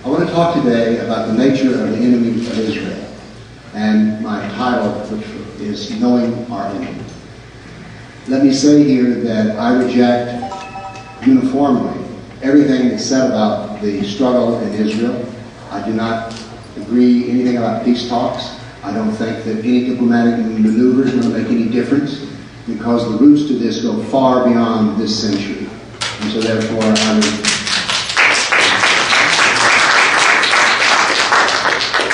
I want to talk today about the nature of the enemy of Israel, and my title, which is Knowing Our Enemy. Let me say here that I reject uniformly everything that's said about the struggle in Israel. I do not agree anything about peace talks. I don't think that any diplomatic maneuver is going to make any difference, because the roots to this go far beyond this century. And so therefore I would...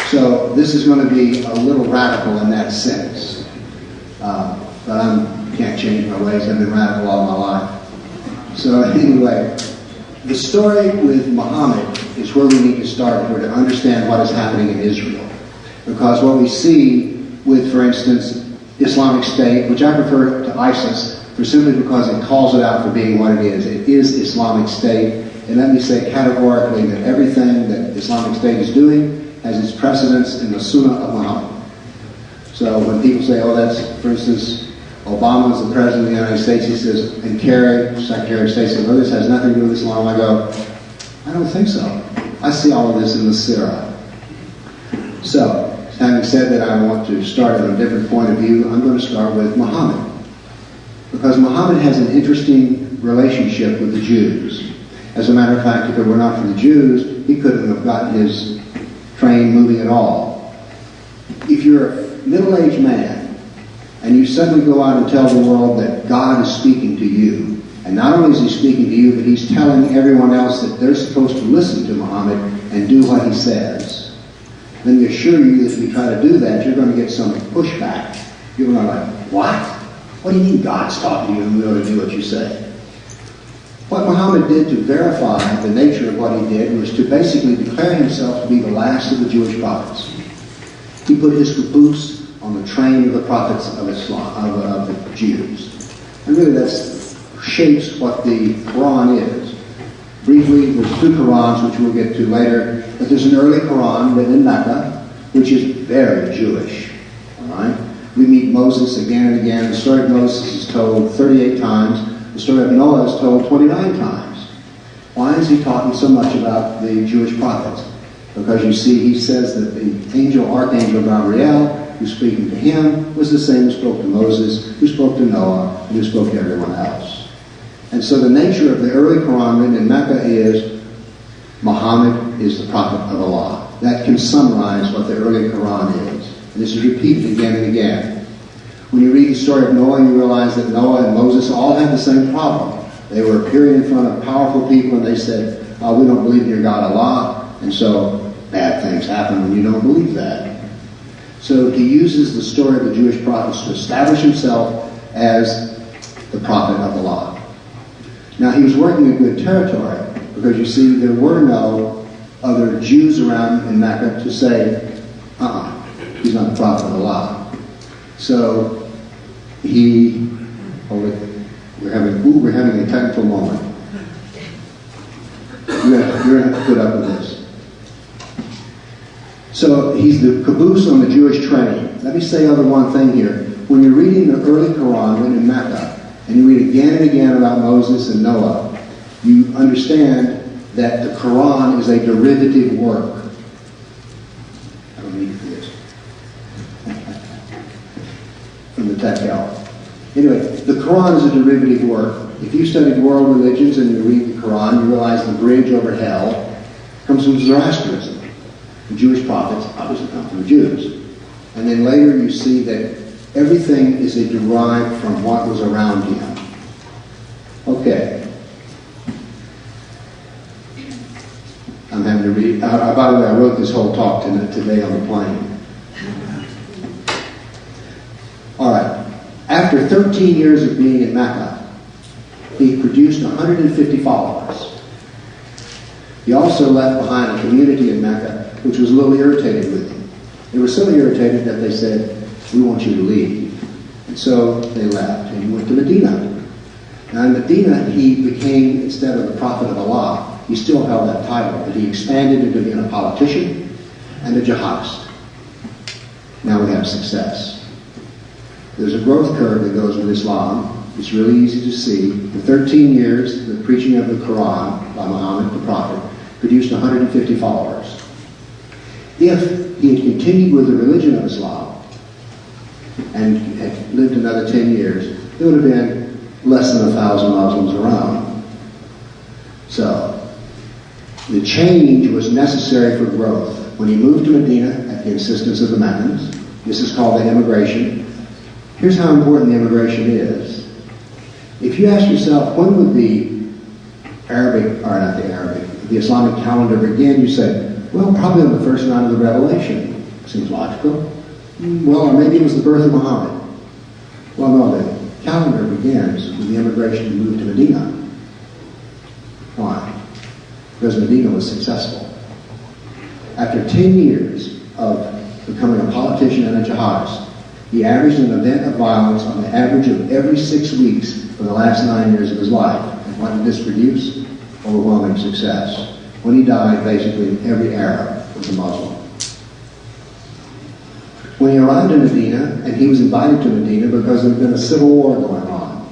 So this is going to be a little radical in that sense. But I can't change my ways. I've been radical all my life. So anyway, the story with Muhammad is where we need to start here to understand what is happening in Israel. Because what we see with, for instance, Islamic State, which I prefer to ISIS, simply because it calls it out for being what it is. It is Islamic State. And let me say categorically that everything that Islamic State is doing has its precedence in the Sunnah of Muhammad. So when people say, oh, that's, for instance, Obama is the president of the United States, he says, and Kerry, Secretary of State, says, oh, this has nothing to do with Islam. I go, I don't think so. I see all of this in the Sirah. So, having said that, I want to start at a different point of view. I'm going to start with Muhammad. Because Muhammad has an interesting relationship with the Jews. As a matter of fact, if it were not for the Jews, he couldn't have gotten his train moving at all. If you're a middle-aged man and you suddenly go out and tell the world that God is speaking to you, and not only is he speaking to you, but he's telling everyone else that they're supposed to listen to Muhammad and do what he says, then we assure you that if you try to do that, you're going to get some pushback. People are like, what? What do you mean God's talking to you and we ought to do what you say? What Muhammad did to verify the nature of what he did was to basically declare himself to be the last of the Jewish prophets. He put his caboose on the train of the prophets of Islam, of the Jews. And really that shapes what the Quran is. Briefly, there's two Qurans, which we'll get to later, but there's an early Quran written in Mecca, which is very Jewish. All right? We meet Moses again and again. The story of Moses is told 38 times. The story of Noah is told 29 times. Why is he talking so much about the Jewish prophets? Because you see, he says that the archangel Gabriel, who's speaking to him, was the same who spoke to Moses, who spoke to Noah, and who spoke to everyone else. And so the nature of the early Quran written in Mecca is Muhammad is the prophet of Allah. That can summarize what the early Quran is. And this is repeated again and again. When you read the story of Noah, you realize that Noah and Moses all had the same problem. They were appearing in front of powerful people and they said, we don't believe in your God Allah. And so bad things happen when you don't believe that. So he uses the story of the Jewish prophets to establish himself as the prophet of Allah. Now he was working in good territory because you see there were no other Jews around in Mecca to say, he's not the prophet of Allah. So we're having a technical moment. You're going to have to put up with this. So he's the caboose on the Jewish train. Let me say one thing here. When you're reading the early Quran written in Mecca, and you read again and again about Moses and Noah, you understand that the Quran is a derivative work. I don't need this. From the tech help. Anyway, the Quran is a derivative work. If you studied world religions and you read the Quran, you realize the bridge over hell comes from Zoroastrianism. The Jewish prophets obviously come from the Jews. And then later you see that everything is derived from what was around him. Okay. I'm having to read. By the way, I wrote this whole talk today on the plane. All right. After 13 years of being in Mecca, he produced 150 followers. He also left behind a community in Mecca which was a little irritated with him. They were so irritated that they said, we want you to leave. And so they left and he went to Medina. Now in Medina, he became, instead of the prophet of Allah, he still held that title, but he expanded into being a politician and a jihadist. Now we have success. There's a growth curve that goes with Islam. It's really easy to see. For 13 years, the preaching of the Quran by Muhammad the prophet produced 150 followers. If he had continued with the religion of Islam and had lived another 10 years, there would have been less than 1,000 Muslims around. So, the change was necessary for growth. When he moved to Medina at the insistence of the Meccans, this is called the immigration. Here's how important the immigration is. If you ask yourself, when would the Islamic calendar begin, you say, well, probably on the first night of the Revelation. Seems logical. Well, or maybe it was the birth of Muhammad. Well, no, the calendar begins with the immigration to move to Medina. Why? Because Medina was successful. After 10 years of becoming a politician and a jihadist, he averaged an event of violence on the average of every 6 weeks for the last 9 years of his life. And what did this produce? Overwhelming success. When he died, basically every Arab was a Muslim. When he arrived in Medina, and he was invited to Medina because there had been a civil war going on.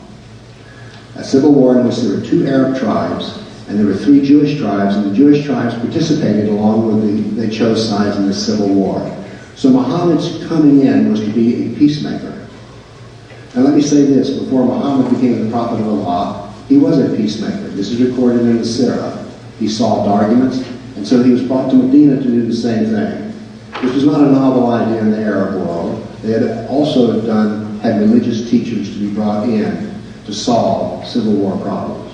A civil war in which there were 2 Arab tribes, and there were 3 Jewish tribes, and the Jewish tribes participated along with they chose sides in this civil war. So Muhammad's coming in was to be a peacemaker. Now let me say this, before Muhammad became the prophet of Allah, he was a peacemaker. This is recorded in the Sirah. He solved arguments, and so he was brought to Medina to do the same thing. This was not a novel idea in the Arab world. They had also had religious teachers to be brought in to solve civil war problems.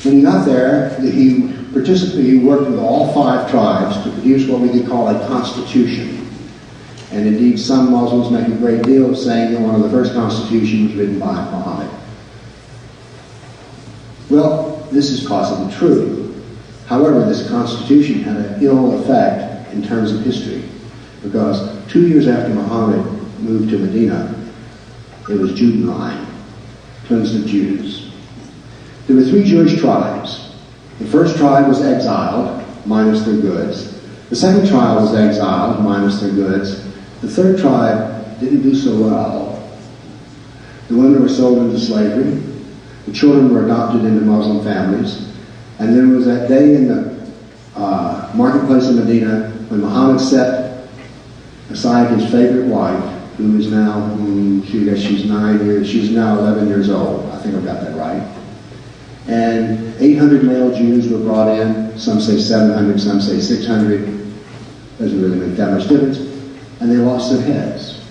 When he got there, he worked with all 5 tribes to produce what we could call a constitution. And indeed, some Muslims make a great deal of saying that one of the first constitutions was written by Muhammad. Well, this is possibly true. However, this constitution had an ill effect in terms of history, because 2 years after Muhammad moved to Medina, it was Judenrein, cleansed of Jews. There were 3 Jewish tribes. The first tribe was exiled, minus their goods. The second tribe was exiled, minus their goods. The third tribe didn't do so well. The women were sold into slavery. The children were adopted into Muslim families. And there was that day in the marketplace of Medina when Muhammad set aside his favorite wife, who is now, she's now 11 years old. I think I've got that right. And 800 male Jews were brought in. Some say 700, some say 600. Doesn't really make that much difference. And they lost their heads.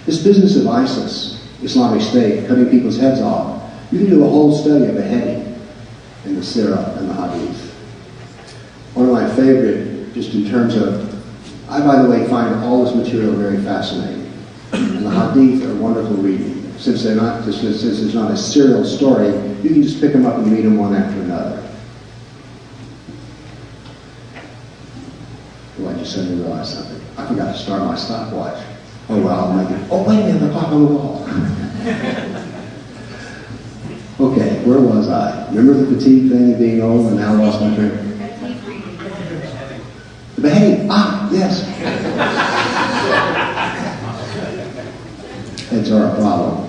This business of ISIS, Islamic State, cutting people's heads off, you can do a whole study of beheading in the Sirah and the Hadith. One of my favorite, just in terms of, I, by the way, find all this material very fascinating. And the Hadith are wonderful reading. Since it's not a serial story, you can just pick them up and read them one after another. Oh, I just suddenly realized something. I forgot to start my stopwatch. Oh well, I'll make it. Oh, wait a minute, the clock on the wall. Okay, where was I? Remember the fatigue thing of being old and now I lost my train? The beheading. Ah, yes. Heads are a problem.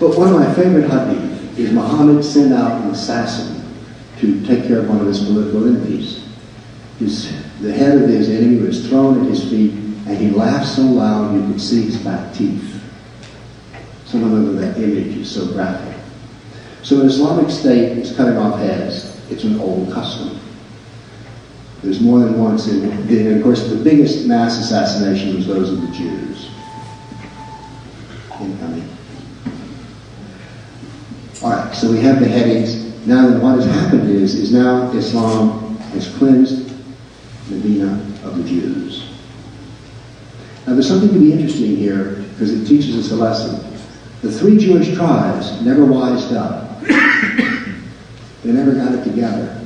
But one of my favorite hadith is Muhammad sent out an assassin to take care of one of his political enemies. The head of his enemy was thrown at his feet, and he laughed so loud you could see his back teeth. Some of that image is so graphic. So an Islamic State is cutting off heads. It's an old custom. There's more than once and of course the biggest mass assassination was those of the Jews. Incoming. Alright, so we have the headings. Now what has happened is now Islam has cleansed Medina of the Jews. Now there's something to be interesting here because it teaches us a lesson. The 3 Jewish tribes never wised up. They never got it together.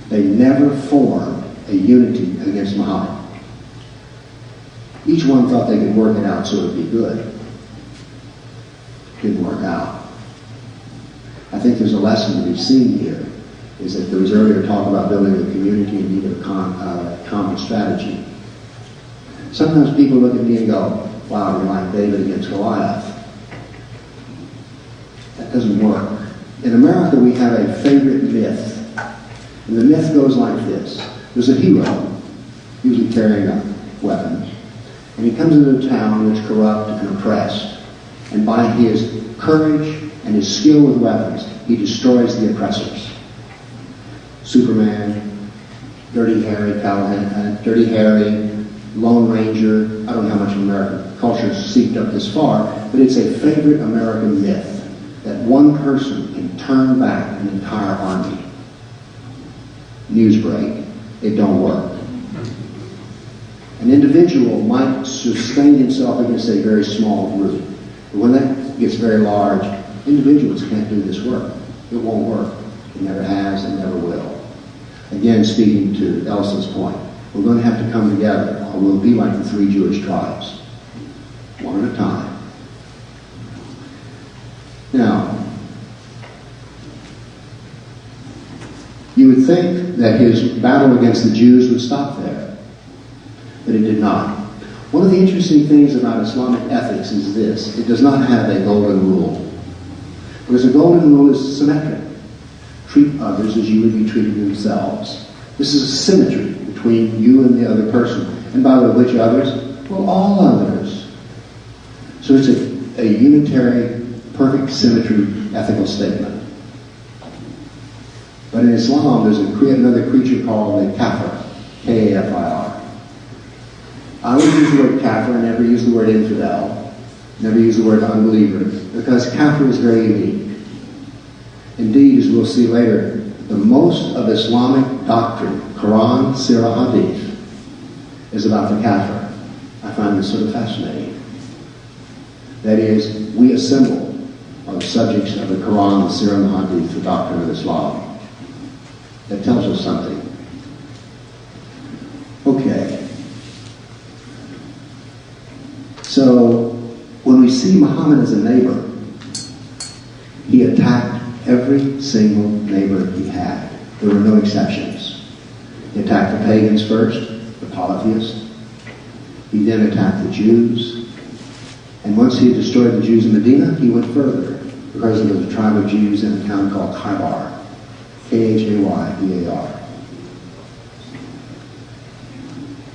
They never formed a unity against Muhammad. Each one thought they could work it out so it would be good. Didn't work out. I think there's a lesson to be seen here, is that there was earlier talk about building a community and needing a common strategy. Sometimes people look at me and go, wow, you're like David against Goliath. That doesn't work. In America, we have a favorite myth. And the myth goes like this. There's a hero, usually carrying a weapon, and he comes into a town that's corrupt and oppressed. And by his courage and his skill with weapons, he destroys the oppressors. Superman, Dirty Harry, Dirty Harry, Lone Ranger. I don't know how much American culture has seeped up this far, but it's a favorite American myth that one person can turn back an entire army. Newsbreak, it don't work. An individual might sustain himself against a very small group. But when that gets very large, individuals can't do this work. It won't work. It never has and never will. Again, speaking to Elson's point, we're going to have to come together, or we'll be like the 3 Jewish tribes, one at a time. Now, you would think that his battle against the Jews would stop there, but it did not. One of the interesting things about Islamic ethics is this: it does not have a golden rule. Because a golden rule is symmetric. Treat others as you would be treating themselves. This is a symmetry between you and the other person. And by the way, which others? Well, all others. So it's a unitary, perfect symmetry ethical statement. But in Islam, there's another creature called a kafir, K-A-F-I-R. I would use the word kafir, and never use the word infidel, never use the word unbeliever, because kafir is very unique. Indeed, as we'll see later, the most of Islamic doctrine, Quran, Sirah, Hadith, is about the kafir. I find this sort of fascinating. That is, we assemble are the subjects of the Quran, the Sirah, and the Hadith, the doctrine of Islam. That tells us something. Okay. So, when we see Muhammad as a neighbor, he attacked every single neighbor he had. There were no exceptions. He attacked the pagans first, the polytheists. He then attacked the Jews. And once he had destroyed the Jews in Medina, he went further, because there was a tribe of Jews in a town called Khaybar. K-H-A-Y-B-A-R.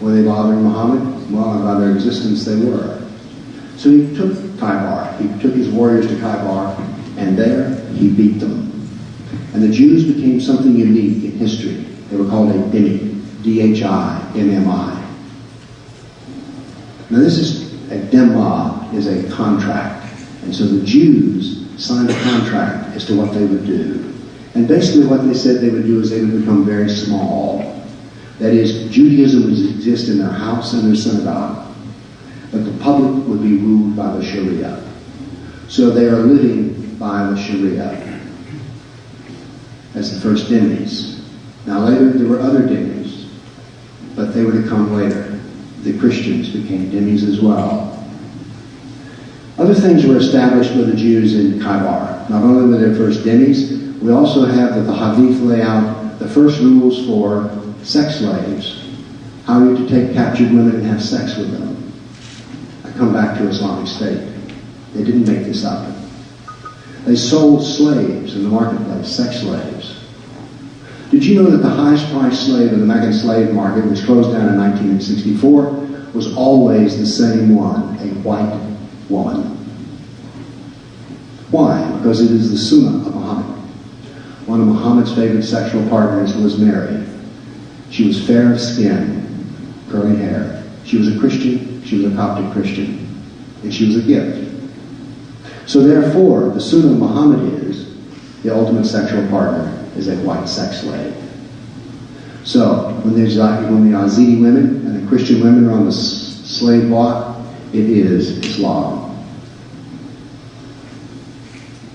Were they bothering Muhammad? Well, by their existence they were. So he took Khaybar. He took his warriors to Khaybar, and there he beat them. And the Jews became something unique in history. They were called a dhimmi, D-H-I-M-M-I. Now this is, a dhimma is a contract. And so the Jews signed a contract as to what they would do. And basically what they said they would do is they would become very small. That is, Judaism would exist in their house and their synagogue, but the public would be ruled by the Sharia. So they are living by the Sharia as the first dhimmis. Now later there were other dhimmis, but they were to come later. The Christians became dhimmis as well. Other things were established by the Jews in Khaybar. Not only were there first dhimmis, we also have that the Hadith lay out the first rules for sex slaves, how you to take captured women and have sex with them. I come back to Islamic State. They didn't make this up. They sold slaves in the marketplace, sex slaves. Did you know that the highest priced slave in the Meccan slave market, which closed down in 1964, was always the same one, a white woman? Why? Because it is the Sunnah of Muhammad. One of Muhammad's favorite sexual partners was Mary. She was fair of skin, curly hair. She was a Christian, she was a Coptic Christian, and she was a gift. So therefore, the Sunnah of Muhammad is the ultimate sexual partner is a white sex slave. So when the Yazidi women and the Christian women are on the slave block, it is Islam.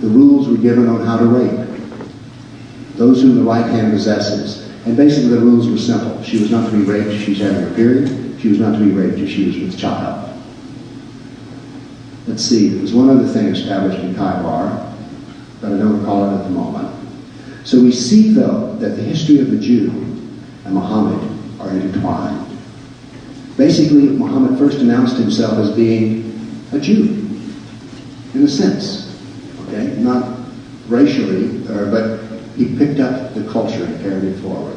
The rules were given on how to rape those whom the right hand possesses. And basically the rules were simple. She was not to be raped if she was having her period. She was not to be raped if she was with child. Let's see, there was one other thing established in Khaybar, but I don't recall it at the moment. So we see, though, that the history of the Jew and Muhammad are intertwined. Basically, Muhammad first announced himself as being a Jew, in a sense. Okay? Not racially, but he picked up the culture and carried it forward.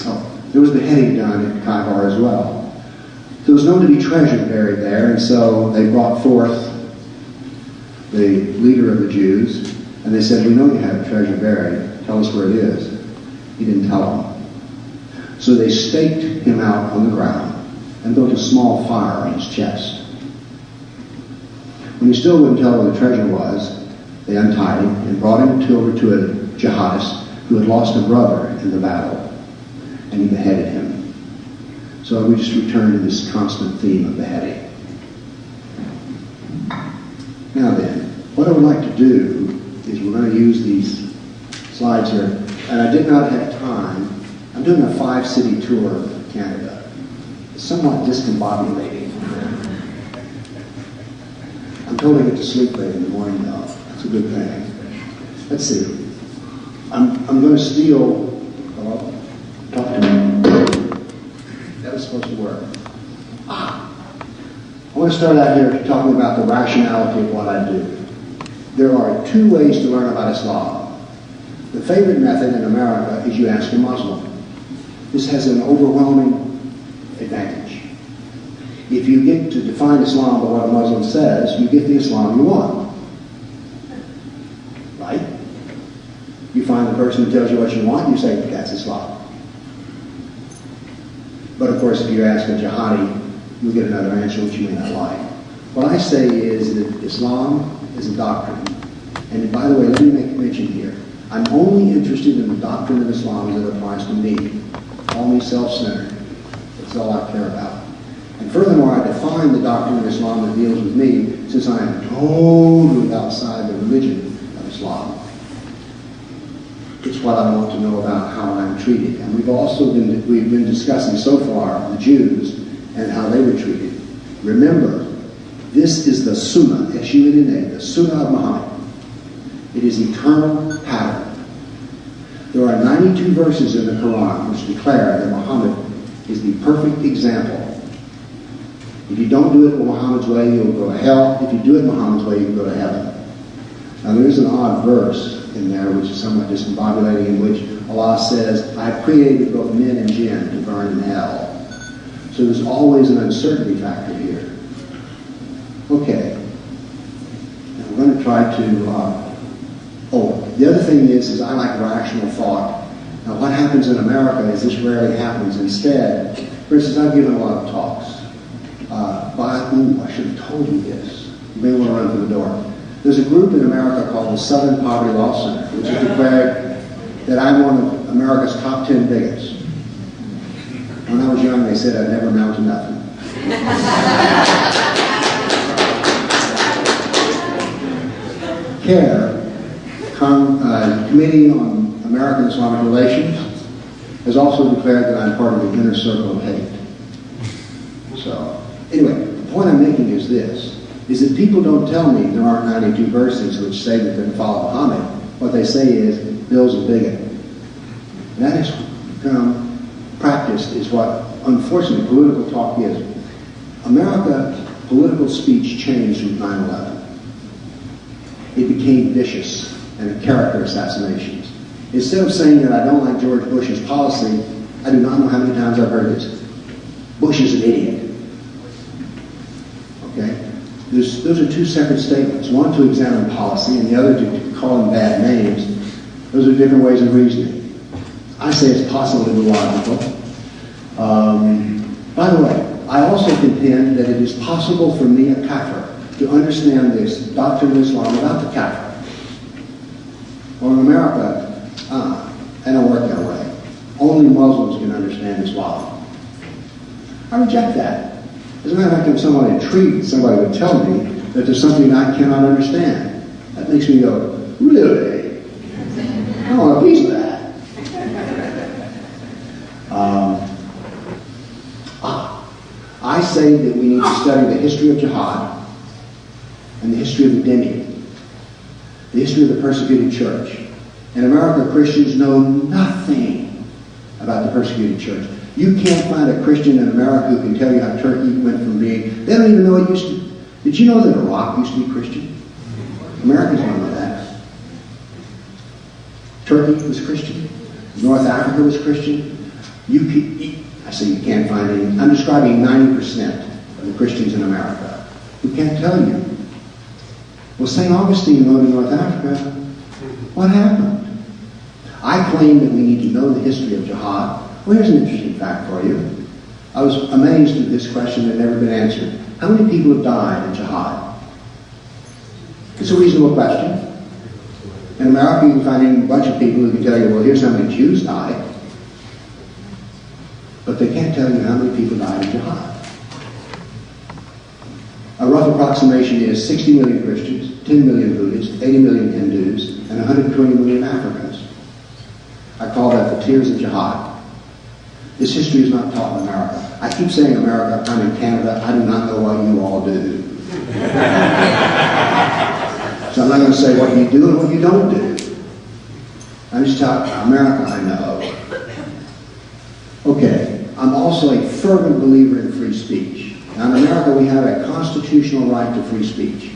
Oh, there was beheading done at Kaibar as well. There was known to be treasure buried there, and so they brought forth the leader of the Jews, and they said, "We know you have treasure buried. Tell us where it is." He didn't tell them. So they staked him out on the ground and built a small fire on his chest. When he still wouldn't tell where the treasure was, they untied him and brought him over to a jihadist who had lost a brother in the battle, and he beheaded him. So we just return to this constant theme of beheading. Now then, what I would like to do is we're going to use these slides here, and I did not have time. I'm doing a 5-city tour of Canada. It's somewhat discombobulating. I'm told I get to sleep late in the morning, though. That's a good thing. Let's see. I'm going to steal. Hello? Talk to me. That was supposed to work. I want to start out here talking about the rationality of what I do. There are 2 ways to learn about Islam. The favorite method in America is you ask a Muslim. This has an overwhelming advantage. If you get to define Islam by what a Muslim says, you get the Islam you want. Right? You find the person who tells you what you want, and you say, that's Islam. But of course, if you ask a jihadi, you'll get another answer which you may not like. What I say is that Islam is a doctrine. And by the way, let me make a mention here. I'm only interested in the doctrine of Islam as it applies to me. Call me self-centered. That's all I care about. And furthermore, I define the doctrine of Islam that deals with me, since I am totally outside the religion of Islam. It's what I want to know about how I'm treated. And we've been discussing so far the Jews and how they were treated. Remember, this is the Sunnah, S-U-N-N-A, the Sunnah of Muhammad. It is eternal pattern. There are 92 verses in the Quran which declare that Muhammad is the perfect example. If you don't do it Muhammad's way, you'll go to hell. If you do it Muhammad's way, you can go to heaven. Now there's an odd verse in there which is somewhat discombobulating, in which Allah says, I have created both men and jinn to burn in hell. So there's always an uncertainty factor here. Okay. Now we're going to try to... the other thing is I like rational thought. Now what happens in America is this rarely happens. Instead, for instance, I've given a lot of talks. I should have told you this. You may want to run for the door. There's a group in America called the Southern Poverty Law Center, which has declared that I'm one of America's top 10 bigots. When I was young, they said I'd never amount to nothing. CARE, Committee on American Islamic Relations, has also declared that I'm part of the inner circle of hate. So, anyway, the point I'm making is this, is that people don't tell me there aren't 92 verses which say that they follow Muhammad. What they say is, Bill's a bigot. And that has become practiced, is what, unfortunately, political talk is. America, political speech changed with 9/11. It became vicious and character assassinations. Instead of saying that I don't like George Bush's policy, I do not know how many times I've heard this. Bush is an idiot. Okay? Those are 2 separate statements. One to examine policy and the other to call him bad names. Those are different ways of reasoning. I say it's possible to be logical. By the way, I also contend that it is possible for me, a kafir, to understand this doctrine of Islam without the kafir. Or in America, I don't work that way. Only Muslims can understand Islam. I reject that. As a matter of fact, if somebody intrigued, somebody would tell me that there's something I cannot understand. That makes me go, really? I want a piece of that. I say that we need to study the history of jihad and the history of the dhimmi, the history of the persecuted church. In America, Christians know nothing about the persecuted church. You can't find a Christian in America who can tell you how Turkey went from being, they don't even know it Did you know that Iraq used to be Christian? Americans don't know that. Turkey was Christian. North Africa was Christian. I say you can't find any. I'm describing 90% of the Christians in America who can't tell you. Well, St. Augustine wrote in North Africa. What happened? I claim that we need to know the history of jihad. Well, here's an interesting fact for you. I was amazed at this question that had never been answered. How many people have died in jihad? It's a reasonable question. In America, you can find a bunch of people who can tell you, well, here's how many Jews died. But they can't tell you how many people died in jihad. A rough approximation is 60 million Christians, 10 million Buddhists, 80 million Hindus, and 120 million Africans. I call that the tears of jihad. This history is not taught in America. I keep saying America, I'm in Canada, I do not know what you all do. So I'm not going to say what you do and what you don't do. I'm just talking America, I know. Okay, I'm also a fervent believer in free speech. Now in America we have a constitutional right to free speech.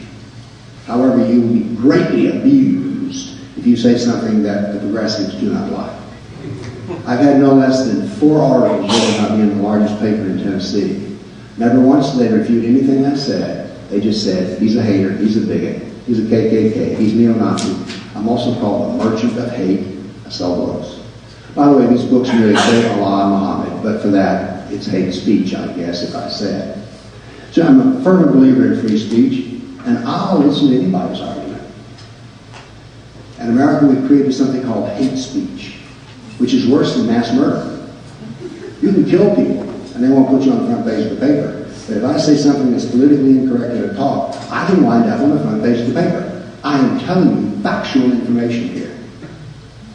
However, you will be greatly abused if you say something that the progressives do not like. I've had no less than 4 articles written about me in the largest paper in Tennessee. Never once did they refute anything I said. They just said, he's a hater, he's a bigot, he's a KKK, he's neo-Nazi. I'm also called a merchant of hate. I sell books. By the way, these books merely say Allah and Muhammad, but for that, it's hate speech, I guess, if I said. So I'm a fervent believer in free speech, and I'll listen to anybody's argument. In America, we've created something called hate speech, which is worse than mass murder. You can kill people, and they won't put you on the front page of the paper. But if I say something that's politically incorrect in a talk, I can wind up on the front page of the paper. I am telling you factual information here.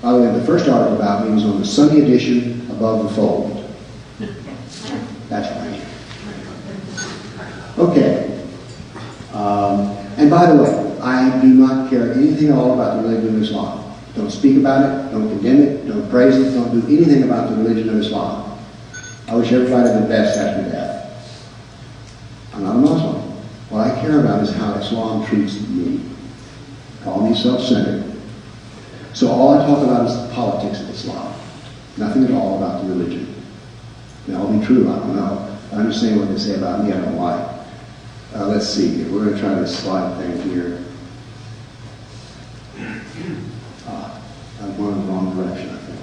By the way, the first article about me was on the Sunday edition above the fold. That's right. Okay. And by the way, I do not care anything at all about the religion of Islam. Don't speak about it, don't condemn it, don't praise it, don't do anything about the religion of Islam. I wish everybody the best after death. I'm not a Muslim. What I care about is how Islam treats me. Call me self-centered. So all I talk about is the politics of Islam. Nothing at all about the religion. May all be true, I don't know. I understand what they say about me, I don't like. Let's see here. We're going to try this slide thing here. I'm going in the wrong direction, I think.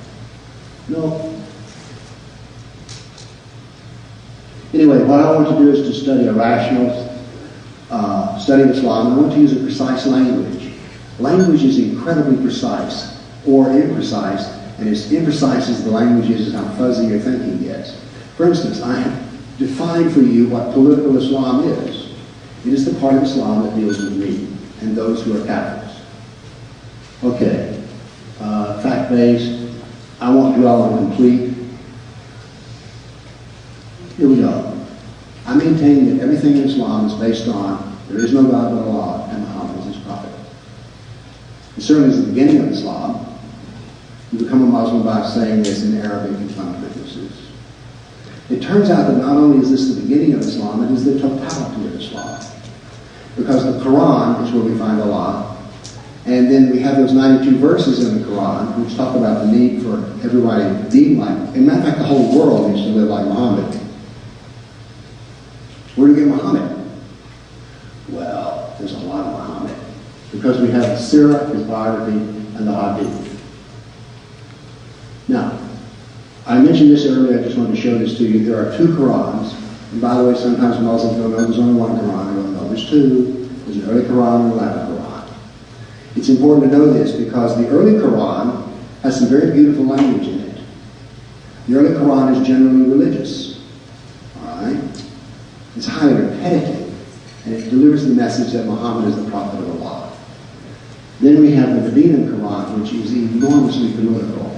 No. Anyway, what I want to do is to study a rational study of Islam. I want to use a precise language. Language is incredibly precise or imprecise, and as imprecise as the language is how fuzzy your thinking gets. For instance, I have defined for you what political Islam is. It is the part of Islam that deals with me and those who are Catholics. Okay, fact-based. I won't dwell on complete. Here we go. I maintain that everything in Islam is based on there is no God but Allah and Muhammad is his prophet. It certainly is the beginning of Islam. You become a Muslim by saying this in Arabic and some witnesses. It turns out that not only is this the beginning of Islam, it is the totality of Islam. Because the Quran is where we find Allah. And then we have those 92 verses in the Quran which talk about the need for everybody being like, as a matter of fact, the whole world needs to live like Muhammad. Where do we get Muhammad? Well, there's a lot of Muhammad. Because we have the Sirah, his biography, and the Hadith. Now, I mentioned this earlier, I just wanted to show this to you. There are 2 Qurans. And by the way, sometimes Muslims don't know there's only 1 Quran. They don't know there's 2. There's an early Quran and a latter Quran. It's important to know this because the early Quran has some very beautiful language in it. The early Quran is generally religious. Alright? It's highly repetitive. And it delivers the message that Muhammad is the prophet of Allah. Then we have the Medinan Quran, which is enormously political.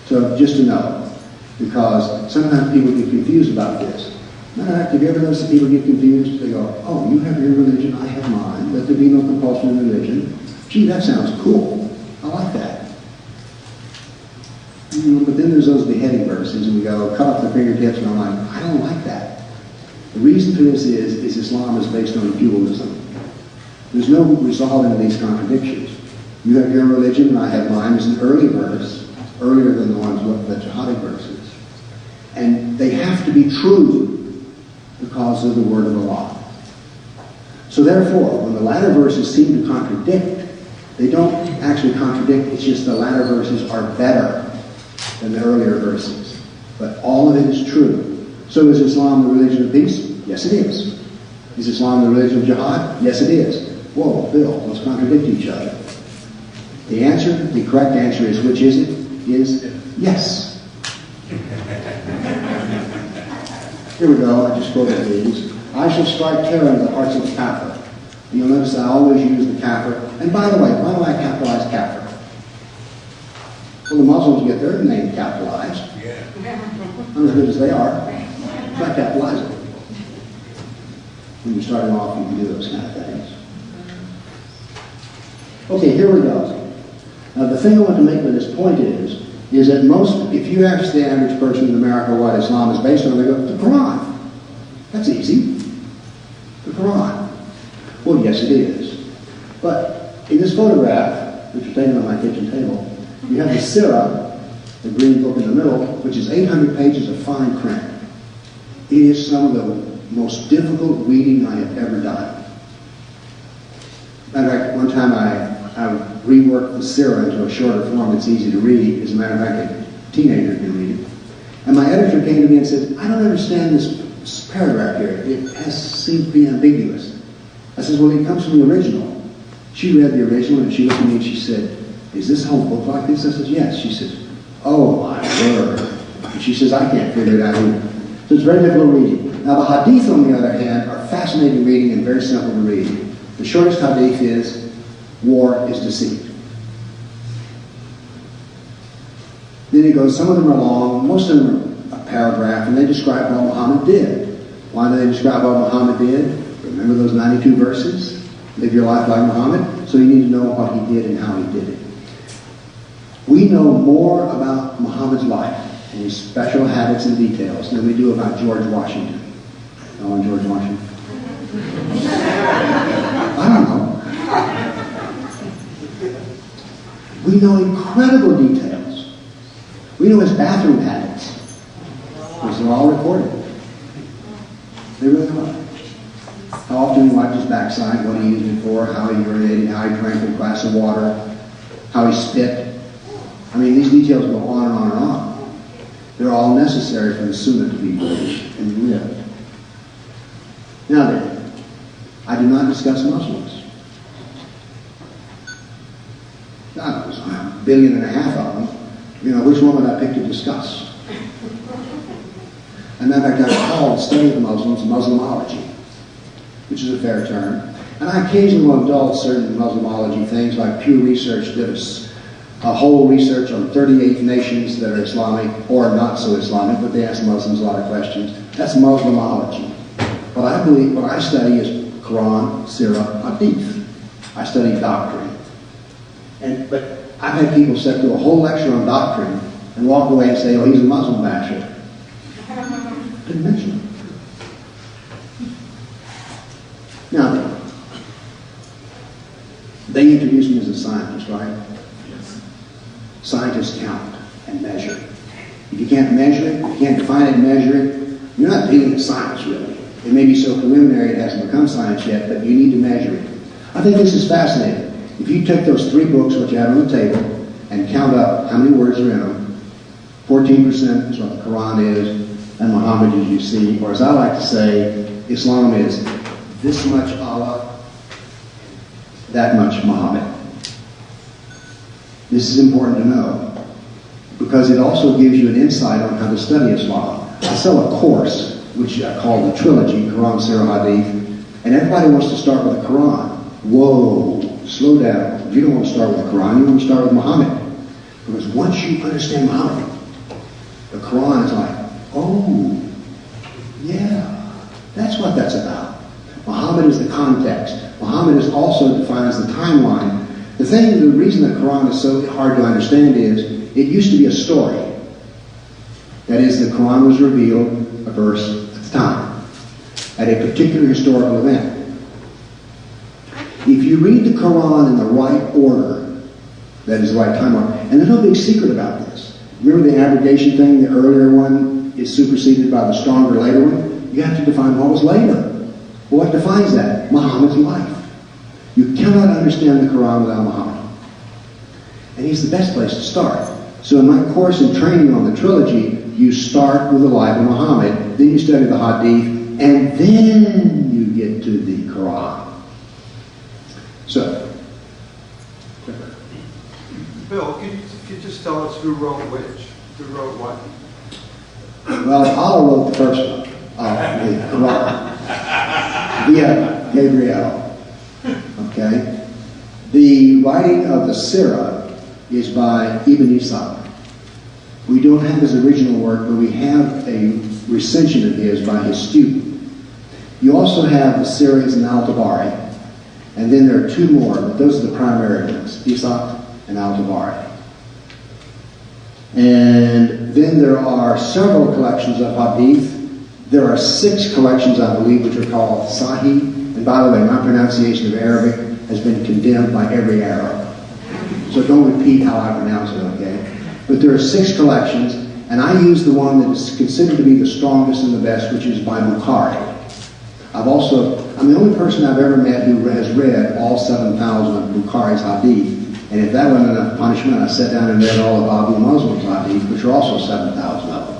So just to know, because sometimes people get confused about this. Matter of fact, have you ever noticed that people get confused? They go, oh, you have your religion, I have mine. Let there be no compulsion in religion. Gee, that sounds cool. I like that. But then there's those beheading verses, and we go, cut off the fingertips, and I'm like, I don't like that. The reason for this is Islam is based on dualism. There's no resolving these contradictions. You have your religion and I have mine. It's an early verse, earlier than the ones with the jihadi verses. And they have to be true because of the word of Allah. So therefore, when the latter verses seem to contradict, they don't actually contradict, it's just the latter verses are better than the earlier verses. But all of it is true. So is Islam the religion of peace? Yes, it is. Is Islam the religion of jihad? Yes, it is. Whoa, Bill, those contradict each other. The answer, the correct answer is, which is it? Is yes. Here we go, I just quoted these. I shall strike terror into the hearts of the kafir. You'll notice I always use the kafir. And by the way, why do I capitalize kafir? Well, the Muslims get their name capitalized. Not as good as they are. So I capitalize it. When you're starting off, you can do those kind of things. Okay, here we go. Now, the thing I want to make with this point is that most, if you ask the average person in America what Islam is based on, they go, the Quran. That's easy. The Quran. Well, yes, it is. But in this photograph, which is taken on my kitchen table, you have the Sirah, the green book in the middle, which is 800 pages of fine print. It is some of the most difficult reading I have ever done. Matter of fact, one time I reworked the Sirah into a shorter form that's easy to read. As a matter of fact, a teenager can read it. And my editor came to me and said, I don't understand this paragraph here. It seems to be ambiguous. I said, well, it comes from the original. She read the original and she looked at me and she said, is this whole book like this? I said, yes. She said, oh my word. And she says, I can't figure it out either. So it's very difficult reading. Now the hadith, on the other hand, are fascinating reading and very simple to read. The shortest hadith is, war is deceit. Then it goes, some of them are long, most of them are a paragraph, and they describe what Muhammad did. Why do they describe what Muhammad did? Remember those 92 verses? Live your life like Muhammad? So you need to know what he did and how he did it. We know more about Muhammad's life and his special habits and details than we do about George Washington. Know George Washington? I don't know. We know incredible details. We know his bathroom habits, because they're all recorded. They really are. How often he wiped his backside, what he used it for, how he urinated, how he drank a glass of water, how he spit. I mean, these details go on and on and on. They're all necessary for the Sunnah to be lived and lived. Now then, I do not discuss Muslims. God, there's 1.5 billion of them. You know, which one would I pick to discuss? And in fact, I call the study of the Muslims Muslimology, which is a fair term. And I occasionally will indulge certain Muslimology things, like Pew Research did a whole research on 38 nations that are Islamic or not so Islamic, but they ask Muslims a lot of questions. That's Muslimology. What I believe, what I study is Quran, Sirah, Hadith. I study doctrine. But I've had people sit through a whole lecture on doctrine and walk away and say, oh, he's a Muslim basher. Didn't mention it. Now, they introduced me as a scientist, right? Yes. Scientists count and measure. If you can't measure it, if you can't define it and measure it, you're not dealing with science, really. It may be so preliminary it hasn't become science yet, but you need to measure it. I think this is fascinating. If you take those 3 books, which you have on the table, and count up how many words are in them, 14% is what the Quran is, and Muhammad, as you see, or as I like to say, Islam is this much Allah, that much Muhammad. This is important to know, because it also gives you an insight on how to study Islam. I sell a course, which I call the trilogy, Quran, Sirah, Hadith, and everybody wants to start with the Quran. Whoa, slow down. You don't want to start with the Quran, you want to start with Muhammad. Because once you understand Muhammad, the Quran is like, oh, yeah, that's what that's about. Muhammad is the context. Muhammad is also defined as the timeline. The reason the Quran is so hard to understand is, it used to be a story. That is, the Quran was revealed, a verse at the time. at a particular historical event. If you read the Quran in the right order, that is the right time order, and there's no big secret about this. Remember the abrogation thing, the earlier one is superseded by the stronger later one? You have to define what was later. Well, what defines that? Muhammad's life. You cannot understand the Quran without Muhammad. And he's the best place to start. So in my course in training on the trilogy, you start with the life of Muhammad, then you study the Hadith, and then you get to the Quran. So, Bill, could you just tell us who wrote which? Who wrote what? Well, Allah wrote the first one, the Quran, via Gabriel. Okay? The writing of the Sirah is by Ibn Ishaq. We don't have his original work, but we have a recension of his by his student. You also have the series in Al-Tabari, and then there are two more, but those are the primary ones, Ishaq and Al-Tabari. And then there are several collections of hadith. There are 6 collections, I believe, which are called Sahih. And by the way, my pronunciation of Arabic has been condemned by every Arab. So don't repeat how I pronounce it, okay? But there are 6 collections, and I use the one that is considered to be the strongest and the best, which is by Bukhari. I'm the only person I've ever met who has read all 7,000 of Bukhari's hadith. And if that wasn't enough punishment, I sat down and read all of Abu Muslim's hadith, which are also 7,000 of them.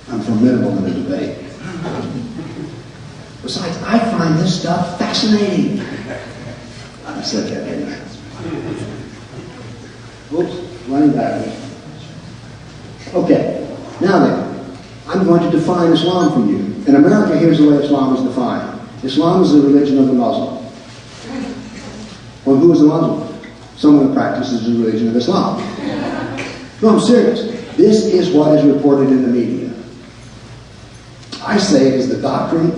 I'm formidable in the debate. Besides, I find this stuff fascinating. I said that, didn't I? Oops, running backwards. Okay, now then, I'm going to define Islam for you. In America, here's the way Islam is defined. Islam is the religion of the Muslim. Well, who is a Muslim? Someone who practices the religion of Islam. No, I'm serious. This is what is reported in the media. I say it is the doctrine,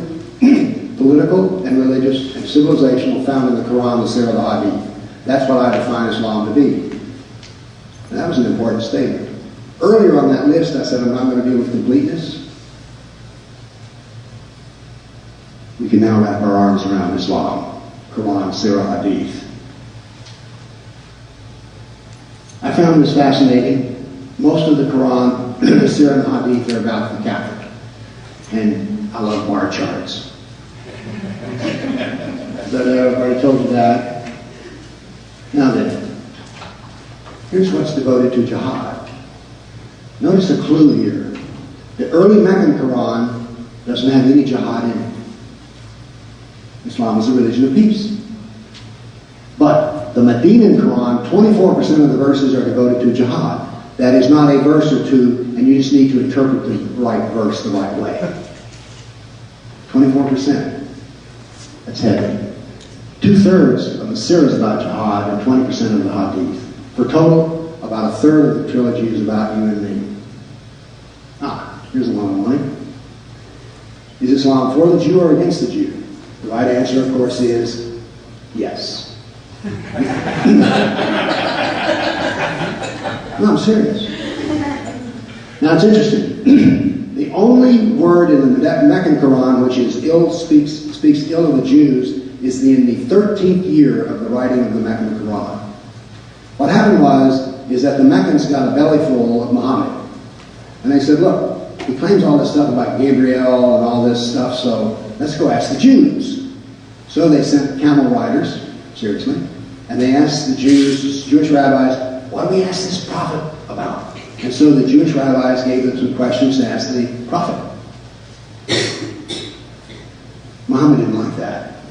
political and religious and civilizational found in the Quran, the Sirah, the Hadith. That's what I define Islam to be. And that was an important statement. Earlier on that list, I said I'm not going to deal with completeness. We can now wrap our arms around Islam, Quran, Sirah, Hadith. I found this fascinating. Most of the Quran, the Sirah, and the Hadith are about the Catholic. And I love bar charts. But I've already told you that. Now then, here's what's devoted to jihad. Notice the clue here. The early Meccan Quran doesn't have any jihad in it. Islam is a religion of peace. But the Medinan Quran, 24% of the verses are devoted to jihad. That is not a verse or two, and you just need to interpret the right verse the right way. 24%. That's heavy. 2/3 of the Sirah is about jihad and 20% of the Hadith. For total, about 1/3 of the trilogy is about you and me. Here's a long one. Is Islam for the Jew or against the Jew? The right answer, of course, is yes. No, I'm serious. Now, it's interesting. The only word in the Meccan Quran which is speaks ill of the Jews is in the 13th year of the writing of the Meccan Quran. What happened is that the Meccans got a belly full of Muhammad. And they said, look, he claims all this stuff about Gabriel and all this stuff, so let's go ask the Jews. So they sent camel riders, seriously, and they asked the Jewish rabbis, what do we ask this prophet about? And so the Jewish rabbis gave them some questions to ask the prophet. Muhammad didn't like that.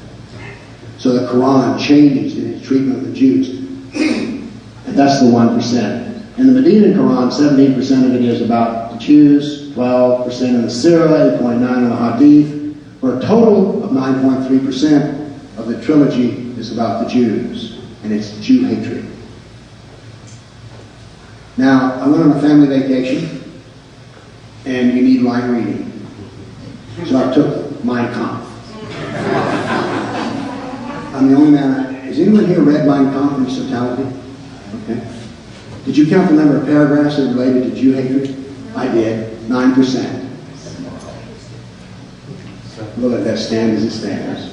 So the Quran changed in its treatment of the Jews. And that's the 1%. In the Medinan Quran, 17% of it is about the Jews, 12% in the Sirah, 8.9% in the Hadith, for a total of 9.3% of the trilogy is about the Jews, and it's Jew hatred. Now, I went on a family vacation, and you need light reading. So I took Mein Kampf. I'm the only man. Has anyone here read Mein Kampf in its totality? Okay. Did you count the number of paragraphs that related to Jew hatred? I did. 9%. We'll let that stand as it stands.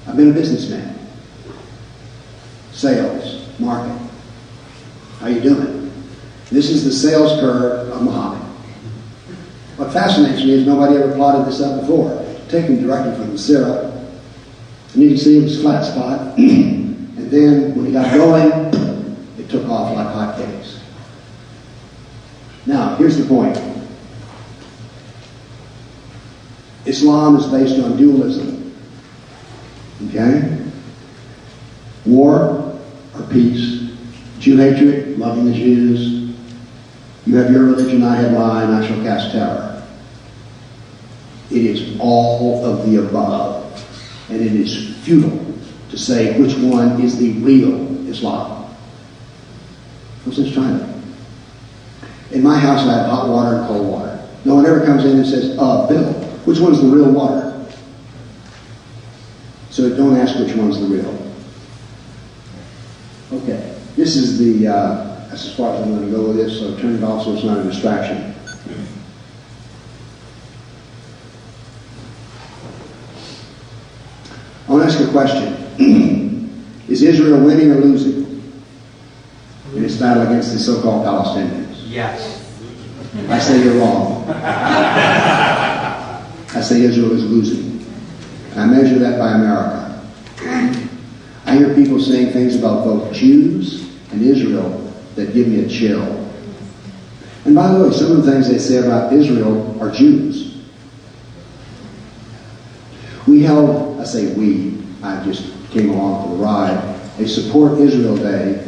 I've been a businessman. Sales, marketing. How you doing? This is the sales curve of Muhammad. What fascinates me is nobody ever plotted this up before. Taken directly from the syrup. And you can see it was a flat spot. And then when he got going, it took off like hotcakes. Now, here's the point. Islam is based on dualism. Okay? War or peace. Jew hatred, loving the Jews. You have your religion, I have mine, I shall cast terror. It is all of the above. And it is futile to say which one is the real Islam. No sense trying to. In my house, I have hot water and cold water. No one ever comes in and says, Bill, which one's the real water? So don't ask which one's the real. Okay. This is that's as far as I'm going to go with this, so turn it off so it's not a distraction. I want to ask a question. Is Israel winning or losing in its battle against the so-called Palestinians? Yes. I say you're wrong. I say Israel is losing. And I measure that by America. I hear people saying things about both Jews and Israel that give me a chill. And by the way, some of the things they say about Israel are Jews. We held, I say we, I just came along for the ride, a Support Israel Day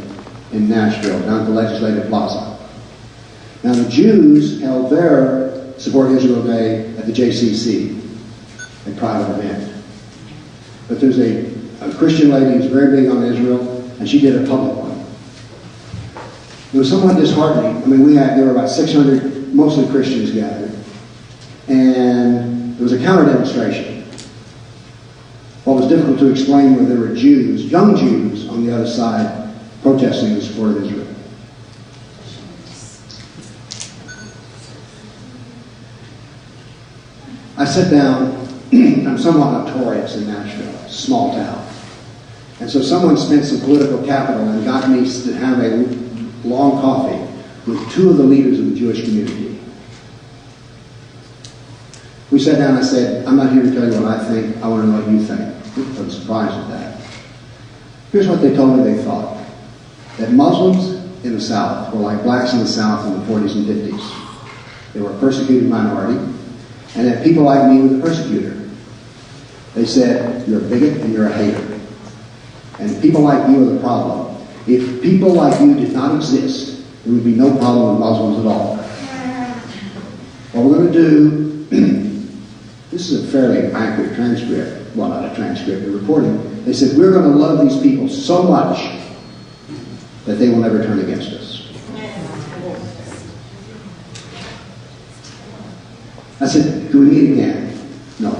in Nashville, down at the Legislative Plaza. Now the Jews held their Support Israel Day at the JCC, a private event. But there's a Christian lady who's very big on Israel, and she did a public one. It was somewhat disheartening. I mean, there were about 600, mostly Christians gathered, and there was a counter demonstration. What was difficult to explain was there were Jews, young Jews, on the other side, protesting in support of Israel. I sat down. I'm somewhat notorious in Nashville, small town. And so someone spent some political capital and got me to have a long coffee with two of the leaders of the Jewish community. We sat down and I said, I'm not here to tell you what I think, I want to know what you think. I was surprised at that. Here's what they told me they thought. That Muslims in the South were like blacks in the South in the 40s and 50s. They were a persecuted minority, and that people like me were the persecutor. They said, you're a bigot and you're a hater. And people like you are the problem. If people like you did not exist, there would be no problem with Muslims at all. What we're going to do, this is a fairly accurate transcript. Well, not a transcript, a recording. They said, we're going to love these people so much that they will never turn against us. I said, can we meet again? No.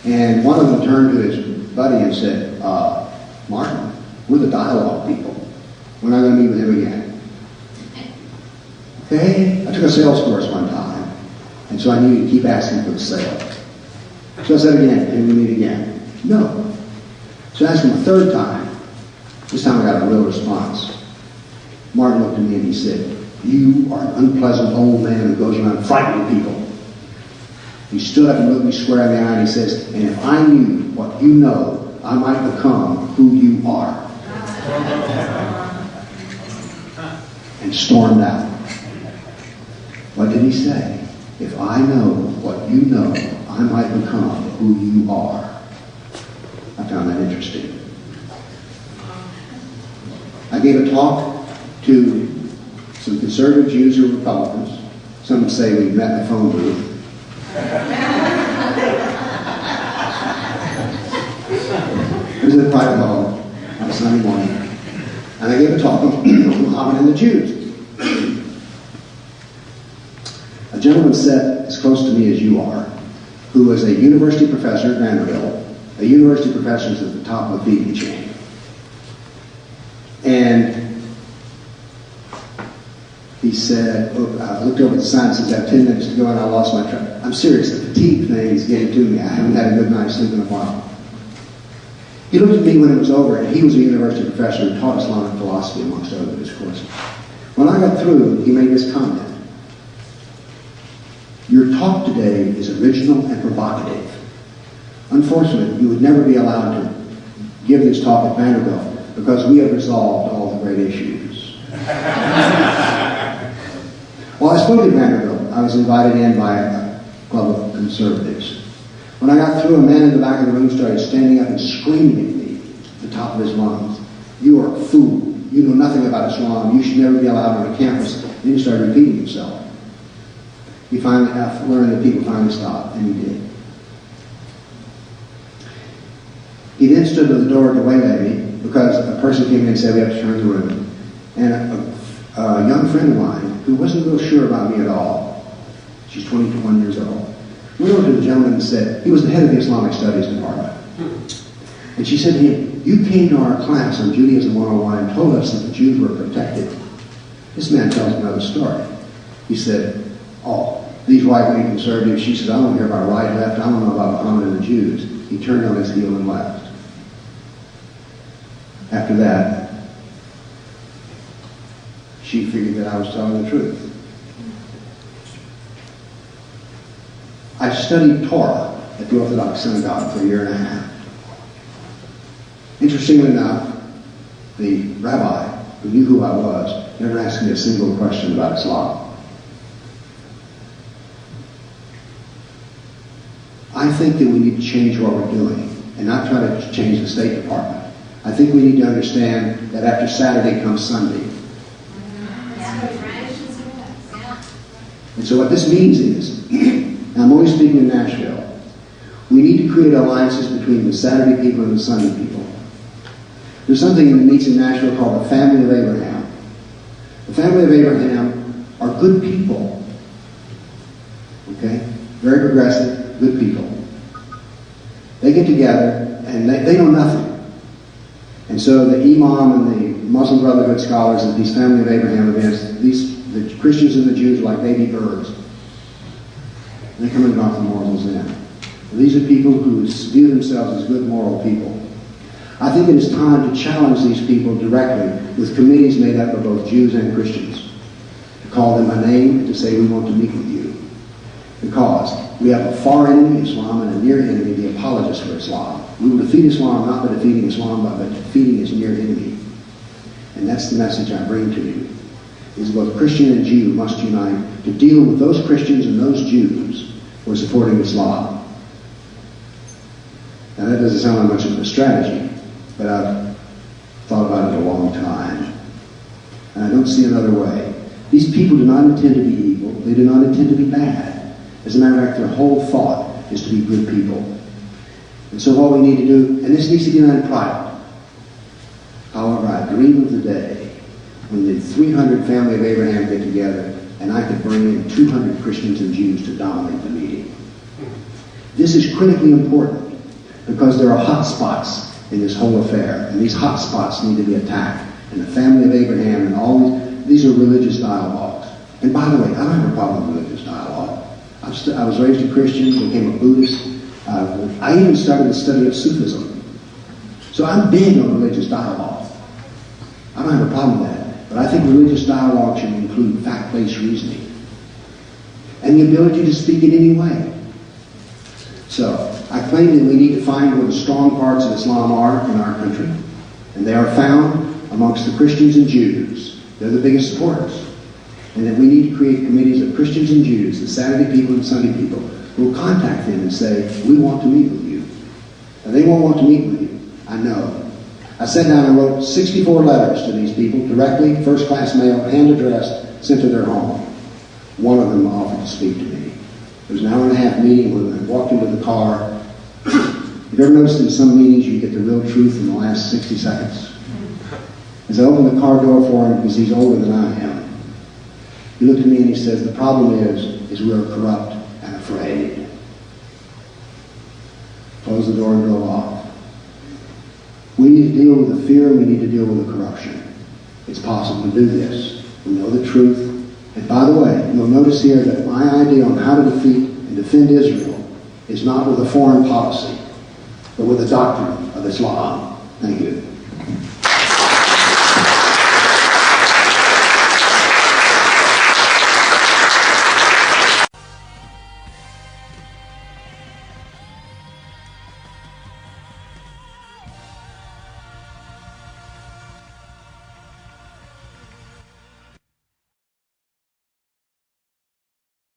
And one of them turned to his buddy and said, Martin, we're the dialogue people. We're not going to meet with him again. Okay? I took a sales course one time, and so I needed to keep asking for the sale. So I said again, can we meet again? No. So I asked him a third time. This time I got a real response. Martin looked at me and he said, you are an unpleasant old man who goes around frightening people. He stood up and looked me square in the eye and he says, and if I knew what you know, I might become who you are. And stormed out. What did he say? If I know what you know, I might become who you are. I found that interesting. I gave a talk to some conservative Jews who are Republicans. Some would say we met in the phone booth. It was in a private hall on a Sunday morning. And I gave a talk on Muhammad and the Jews. A gentleman sat as close to me as you are, who was a university professor at Vanderbilt. A university professor is at the top of the feeding chain. And He said, oh, I looked over at the sign and says, I have 10 minutes to go and I lost my track. I'm serious, the fatigue thing is getting to me. I haven't had a good night's sleep in a while. He looked at me when it was over, and he was a university professor who taught Islamic philosophy amongst other of his courses. When I got through, he made this comment. Your talk today is original and provocative. Unfortunately, you would never be allowed to give this talk at Vanderbilt because we have resolved all the great issues. Well, I spoke at Vanderbilt. I was invited in by a club of conservatives. When I got through, a man in the back of the room started standing up and screaming at me at the top of his lungs. You are a fool. You know nothing about Islam. You should never be allowed on a campus. Then he started repeating himself. He finally learned that people finally stopped, and he did. He then stood at the door to waylay me because a person came in and said we have to turn the room. And a young friend of mine who wasn't real sure about me at all, she's 21 years old, went over to the gentleman and said, he was the head of the Islamic Studies department. And she said to him, you came to our class on Judaism 101 and told us that the Jews were protected. This man tells another story. He said, oh, these right-wing conservatives, she said, I don't hear about right, left, I don't know about Muhammad and the Jews. He turned on his heel and left. After that, she figured that I was telling the truth. I studied Torah at the Orthodox Synagogue for a year and a half. Interestingly enough, the rabbi, who knew who I was, never asked me a single question about Islam. I think that we need to change what we're doing and not try to change the State Department. I think we need to understand that after Saturday comes Sunday. And so what this means is, and I'm only speaking in Nashville, we need to create alliances between the Saturday people and the Sunday people. There's something that meets in Nashville called the Family of Abraham. The Family of Abraham are good people. Okay? Very progressive, good people. They get together and they know nothing. And so the Imam and the Muslim Brotherhood scholars at these Family of Abraham events, the Christians and the Jews are like baby birds. They come and knock the morals in. These are people who view themselves as good moral people. I think it is time to challenge these people directly with committees made up of both Jews and Christians. To call them a name and to say we want to meet with you. Because we have a far enemy, Islam, and a near enemy, the apologists for Islam. We will defeat Islam not by defeating Islam, but by defeating his near enemy. And that's the message I bring to you. Is both Christian and Jew must unite to deal with those Christians and those Jews who are supporting Islam. Now that doesn't sound like much of a strategy, but I've thought about it a long time. And I don't see another way. These people do not intend to be evil. They do not intend to be bad. As a matter of fact, their whole thought is to be good people. And so what we need to do, and this needs to be done in private. However, I dream of the day when the 300 Family of Abraham get together and I could bring in 200 Christians and Jews to dominate the meeting. This is critically important because there are hot spots in this whole affair, and these hot spots need to be attacked. And the Family of Abraham and all these are religious dialogues. And by the way, I don't have a problem with religious dialogue. I was raised a Christian, became a Buddhist. I even started the study of Sufism. So I'm big on religious dialogue. I don't have a problem with that. But I think religious dialogue should include fact-based reasoning. And the ability to speak in any way. So, I claim that we need to find where the strong parts of Islam are in our country. And they are found amongst the Christians and Jews. They're the biggest supporters. And that we need to create committees of Christians and Jews, the Saturday people and Sunday people, who will contact them and say, we want to meet with you. And they won't want to meet with you. I know. I sat down and wrote 64 letters to these people, directly, first-class mail, hand-addressed, sent to their home. One of them offered to speak to me. It was an hour-and-a-half meeting when I walked into the car. You've ever noticed in some meetings you get the real truth in the last 60 seconds? As I opened the car door for him, because he's older than I am, he looked at me and he says, the problem is we are corrupt and afraid. Closed the door and drove off. We need to deal with the fear, we need to deal with the corruption. It's possible to do this. We know the truth, And by the way, you'll notice here that my idea on how to defeat and defend Israel is not with a foreign policy, but with the doctrine of Islam. Thank you.